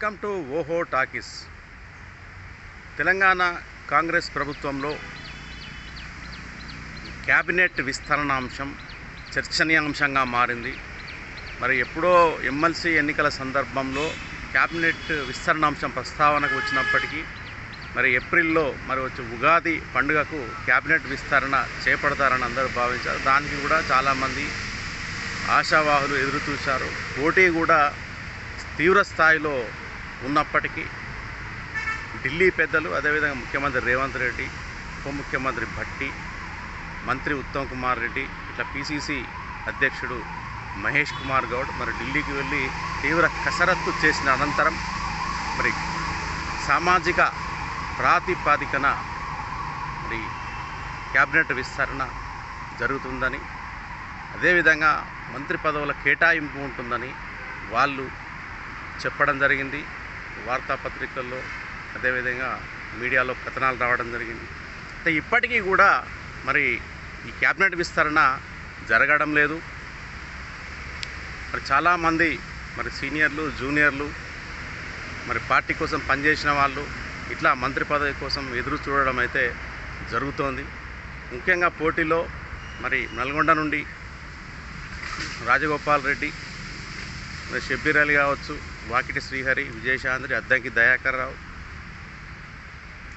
Welcome to ఓహో talkies. Telangana Congress ప్రభుత్వంలో cabinet విస్తరణ అంశం చర్చనీయాంశంగా మారింది. మరి ఎప్పుడో ఎమ్మెల్సీ ఎన్నికల సందర్భంలో క్యాబినెట్ విస్తరణ అంశం ప్రస్తావనకు వచ్చినప్పటికీ మరి ఏప్రిల్లో వచ్చే ఉగాది పండుగకు క్యాబినెట్ విస్తరణ చేపడతారని అందరూ భావించారు. దానికి కూడా చాలామంది ఆశావాహులు ఎదురు చూశారు. పోటీ కూడా తీవ్ర స్థాయిలో ఉన్నప్పటికీ ఢిల్లీ పెద్దలు, అదేవిధంగా ముఖ్యమంత్రి రేవంత్ రెడ్డి, ఉప ముఖ్యమంత్రి భట్టి, మంత్రి ఉత్తమ్ కుమార్ రెడ్డి, ఇట్లా పిసిసి అధ్యక్షుడు మహేష్ కుమార్ గౌడ్ మరి ఢిల్లీకి వెళ్ళి తీవ్ర కసరత్తు చేసిన అనంతరం మరి సామాజిక ప్రాతిపాదికన మరి క్యాబినెట్ విస్తరణ జరుగుతుందని, అదేవిధంగా మంత్రి పదవుల కేటాయింపు ఉంటుందని వాళ్ళు చెప్పడం జరిగింది. వార్తాపత్రికల్లో అదేవిధంగా మీడియాలో కథనాలు రావడం జరిగింది. అయితే ఇప్పటికీ కూడా మరి ఈ క్యాబినెట్ విస్తరణ జరగడం లేదు. మరి చాలామంది మరి సీనియర్లు, జూనియర్లు, మరి పార్టీ కోసం పనిచేసిన వాళ్ళు ఇట్లా మంత్రి పదవి కోసం ఎదురు చూడడం అయితే జరుగుతోంది. ముఖ్యంగా పోటీలో మరి నల్గొండ నుండి రాజగోపాల్ రెడ్డి, మరి షబ్బీర్ అలీ కావచ్చు, వాకిటి శ్రీహరి, విజయశాంతి, అద్దంకి దయాకర్ రావు,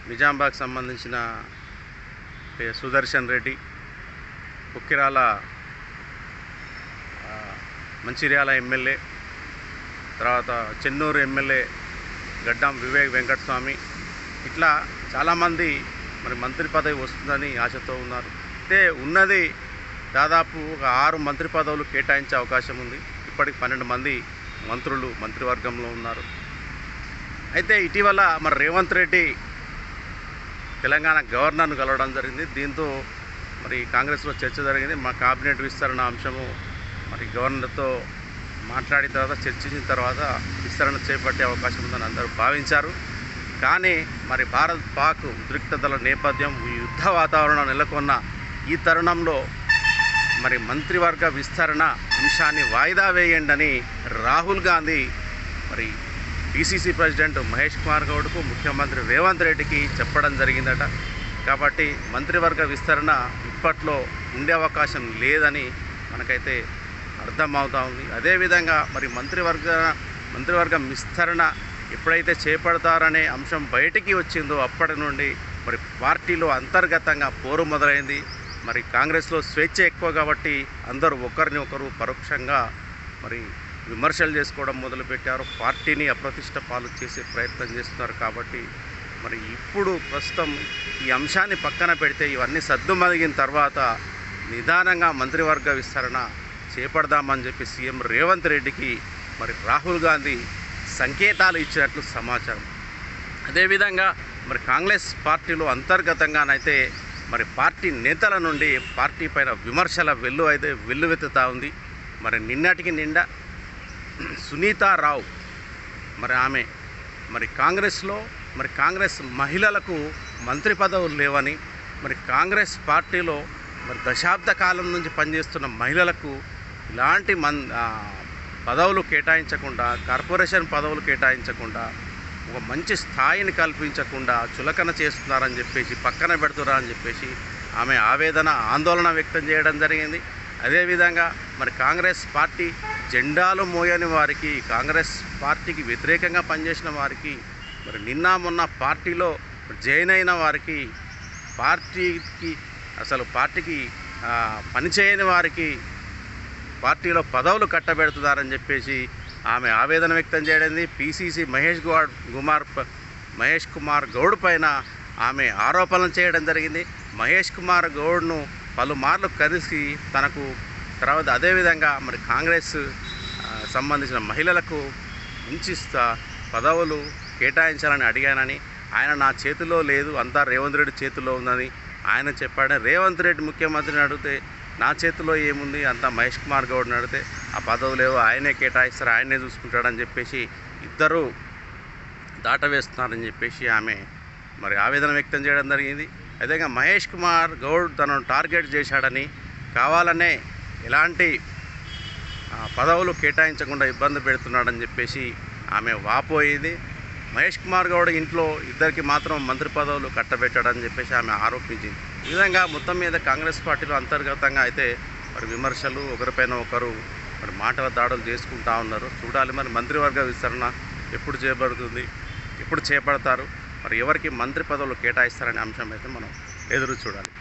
నిజామాబాద్కి సంబంధించిన సుదర్శన్ రెడ్డి, కుక్కిరాల మంచిర్యాల ఎమ్మెల్యే, తర్వాత చెన్నూరు ఎమ్మెల్యే గడ్డం వివేక్ వెంకటస్వామి, ఇట్లా చాలామంది మరి మంత్రి పదవి వస్తుందని ఆశతో ఉన్నారు. అయితే ఉన్నది దాదాపు ఒక 6 మంత్రి పదవులు కేటాయించే అవకాశం ఉంది. ఇప్పటికి 12 మంది మంత్రులు మంత్రివర్గంలో ఉన్నారు. అయితే ఇటీవల మరి రేవంత్ రెడ్డి తెలంగాణ గవర్నర్ను కలవడం జరిగింది. దీంతో మరి కాంగ్రెస్లో చర్చ జరిగింది. మా కేబినెట్ విస్తరణ అంశము మరి గవర్నర్తో మాట్లాడిన తర్వాత, చర్చించిన తర్వాత విస్తరణ చేపట్టే అవకాశం ఉందని అందరూ భావించారు. కానీ మరి భారత్ పాక్ ఉద్రిక్తతల నేపథ్యం, యుద్ధ వాతావరణం నెలకొన్న ఈ తరుణంలో మరి మంత్రివర్గ విస్తరణ అంశాన్ని వాయిదా వేయండి రాహుల్ గాంధీ మరి పిసిసి ప్రెసిడెంట్ మహేష్ కుమార్ గౌడ్కు, ముఖ్యమంత్రి రేవంత్ రెడ్డికి చెప్పడం జరిగిందట. కాబట్టి మంత్రివర్గ విస్తరణ ఇప్పట్లో ఉండే అవకాశం లేదని మనకైతే అర్థమవుతూ ఉంది. అదేవిధంగా మరి మంత్రివర్గ విస్తరణ ఎప్పుడైతే చేపడతారనే అంశం బయటికి వచ్చిందో అప్పటి నుండి మరి పార్టీలో అంతర్గతంగా పోరు మొదలైంది. మరి కాంగ్రెస్లో స్వేచ్ఛ ఎక్కువ కాబట్టి అందరూ ఒకరిని ఒకరు పరోక్షంగా మరి విమర్శలు చేసుకోవడం మొదలుపెట్టారు. పార్టీని అప్రతిష్ట పాలు చేసే ప్రయత్నం చేస్తున్నారు. కాబట్టి మరి ఇప్పుడు ప్రస్తుతం ఈ అంశాన్ని పక్కన పెడితే ఇవన్నీ సద్దుమణిగిన తర్వాత నిదానంగా మంత్రివర్గ విస్తరణ చేపడదామని చెప్పి సీఎం రేవంత్ రెడ్డికి మరి రాహుల్ గాంధీ సంకేతాలు ఇచ్చినట్లు సమాచారం. అదేవిధంగా మరి కాంగ్రెస్ పార్టీలో అంతర్గతంగానైతే మరి పార్టీ నేతల నుండి పార్టీ పైన విమర్శల వెల్లువెత్తుతూ ఉంది. మరి నిన్నటికి నిండా సునీతారావు మరి ఆమె మరి కాంగ్రెస్లో మరి కాంగ్రెస్ మహిళలకు మంత్రి పదవులు లేవని, మరి కాంగ్రెస్ పార్టీలో మరి దశాబ్ద కాలం నుంచి పనిచేస్తున్న మహిళలకు ఇలాంటి పదవులు కేటాయించకుండా, కార్పొరేషన్ పదవులు కేటాయించకుండా, ఒక మంచి స్థాయిని కల్పించకుండా చులకన చేస్తున్నారని చెప్పేసి, పక్కన పెడుతున్నారని చెప్పేసి ఆమె ఆందోళన వ్యక్తం చేయడం జరిగింది. అదేవిధంగా మరి కాంగ్రెస్ పార్టీ జెండాలు మోయని వారికి, కాంగ్రెస్ పార్టీకి వ్యతిరేకంగా పనిచేసిన వారికి, మరి నిన్న మొన్న పార్టీలో జాయిన్ అయిన వారికి, పార్టీకి పనిచేయని వారికి పార్టీలో పదవులు కట్టబెడుతున్నారని చెప్పేసి ఆమె ఆవేదన వ్యక్తం చేయడింది. పిసిసి మహేష్ కుమార్ గౌడ్ పైన ఆమె ఆరోపణలు చేయడం జరిగింది. మహేష్ కుమార్ గౌడ్ను పలుమార్లు కలిసి తనకు తర్వాత అదేవిధంగా మరి కాంగ్రెస్ సంబంధించిన మహిళలకు మంచి పదవులు కేటాయించాలని అడిగానని, ఆయన నా చేతిలో లేదు, అంతా రేవంత్ రెడ్డి చేతిలో ఉందని ఆయన చెప్పాడు. రేవంత్ రెడ్డి ముఖ్యమంత్రిని అడిగితే నా చేతిలో ఏముంది, అంతా మహేష్ కుమార్ గౌడ్ని అడిగితే ఆ పదవులేవో ఆయనే కేటాయిస్తారు, ఆయనే చూసుకుంటాడని చెప్పేసి ఇద్దరు దాటవేస్తున్నారని చెప్పేసి ఆమె మరి ఆవేదన వ్యక్తం చేయడం జరిగింది. అదేవిధంగా మహేష్ కుమార్ గౌడ్ తనను టార్గెట్ చేశాడని, కావాలనే ఎలాంటి పదవులు కేటాయించకుండా ఇబ్బంది పెడుతున్నాడని చెప్పేసి ఆమె వాపోయింది. మహేష్ కుమార్ గౌడ్ ఇంట్లో ఇద్దరికి మాత్రం మంత్రి పదవులు కట్టబెట్టాడని చెప్పేసి ఆమె ఆరోపించింది. ఈ విధంగా మొత్తం మీద కాంగ్రెస్ పార్టీలో అంతర్గతంగా అయితే మరి విమర్శలు, ఒకరిపైన ఒకరు మరి మాటల దాడులు చేసుకుంటా ఉన్నారు. చూడాలి మరి మంత్రివర్గ విస్తరణ ఎప్పుడు చేయబడుతుంది, ఎప్పుడు చేపడతారు, మరి ఎవరికి మంత్రి పదవులు కేటాయిస్తారనే అంశం అయితే మనం ఎదురు చూడాలి.